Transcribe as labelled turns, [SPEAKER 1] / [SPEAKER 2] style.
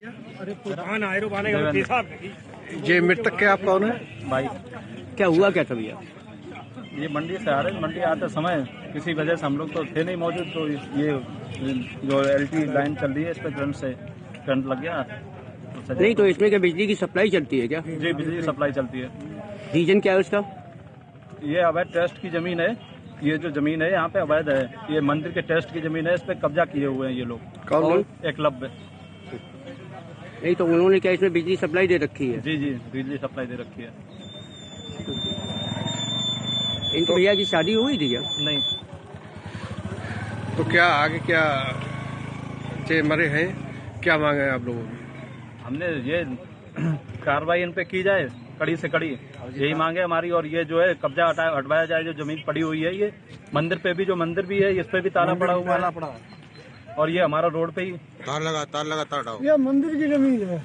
[SPEAKER 1] ये मृतक के आप कौन है
[SPEAKER 2] भाई?
[SPEAKER 3] क्या हुआ क्या था भैया?
[SPEAKER 2] ये मंडी से आ रहे, मंडी आते समय किसी वजह से हम लोग तो थे नहीं मौजूद, तो ये जो एलटी लाइन चल रही है इस पर करंट लग गया।
[SPEAKER 3] नहीं तो इसमें क्या बिजली की सप्लाई चलती है क्या?
[SPEAKER 2] जी, बिजली की सप्लाई चलती है।
[SPEAKER 3] रीजन क्या है उसका?
[SPEAKER 2] ये अवैध ट्रस्ट की जमीन है। ये जो जमीन है यहाँ पे अवैध है, ये मंदिर के ट्रस्ट की जमीन है, इस पे कब्जा किए हुए हैं ये लोग।
[SPEAKER 1] कौन लोग?
[SPEAKER 2] एकलव्य।
[SPEAKER 3] नहीं तो उन्होंने क्या इसमें बिजली सप्लाई दे रखी है?
[SPEAKER 2] जी, बिजली सप्लाई दे रखी है।
[SPEAKER 3] इनके भैया की शादी हुई थी क्या?
[SPEAKER 2] नहीं।
[SPEAKER 1] तो क्या आगे क्या जे मरे हैं, क्या मांगे आप लोगों की?
[SPEAKER 2] हमने ये कार्रवाई इन पे की जाए कड़ी से कड़ी, यही मांगे हमारी। और ये जो है कब्जा हटवाया जाए, जो जमीन पड़ी हुई है। ये मंदिर पे भी, जो मंदिर भी है, इस पे भी ताला पड़ा हुआ है। और ये हमारा रोड पे ही
[SPEAKER 1] तार लगा तार हटाओ।
[SPEAKER 4] यह मंदिर की जमीन है।